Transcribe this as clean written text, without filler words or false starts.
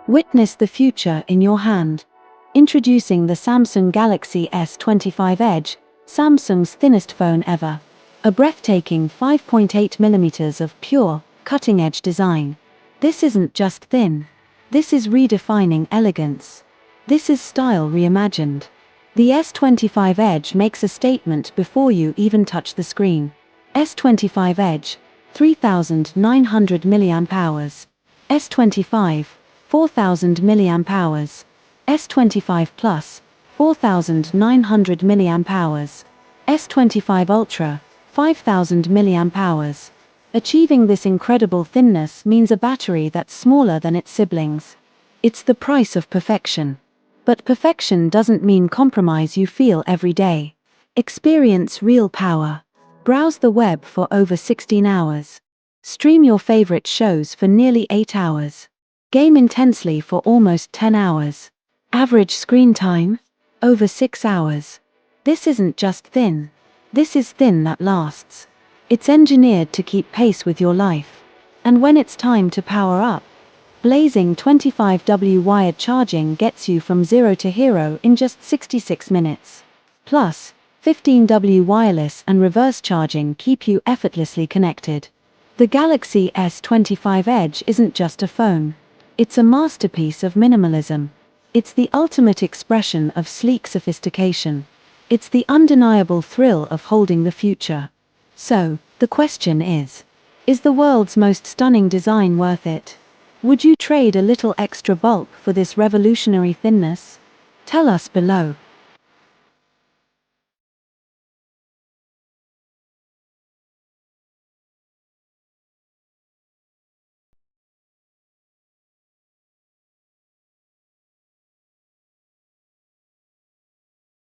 Witness the future in your hand. Introducing the Samsung Galaxy S25 Edge, Samsung's thinnest phone ever. A breathtaking 5.8mm of pure, cutting-edge design. This isn't just thin. This is redefining elegance. This is style reimagined. The S25 Edge makes a statement before you even touch the screen. S25 Edge, 3900 mAh. S25, 4000 mAh. S25 Plus, 4900 mAh. S25 Ultra, 5000 mAh. Achieving this incredible thinness means a battery that's smaller than its siblings. It's the price of perfection. But perfection doesn't mean compromise you feel every day. Experience real power. Browse the web for over 16 hours. Stream your favorite shows for nearly 8 hours. Game intensely for almost 10 hours. Average screen time? Over 6 hours. This isn't just thin. This is thin that lasts. It's engineered to keep pace with your life. And when it's time to power up, blazing 25W wired charging gets you from zero to hero in just 66 minutes. Plus, 15W wireless and reverse charging keep you effortlessly connected. The Galaxy S25 Edge isn't just a phone. It's a masterpiece of minimalism. It's the ultimate expression of sleek sophistication. It's the undeniable thrill of holding the future. So, the question is the world's most stunning design worth it? Would you trade a little extra bulk for this revolutionary thinness? Tell us below.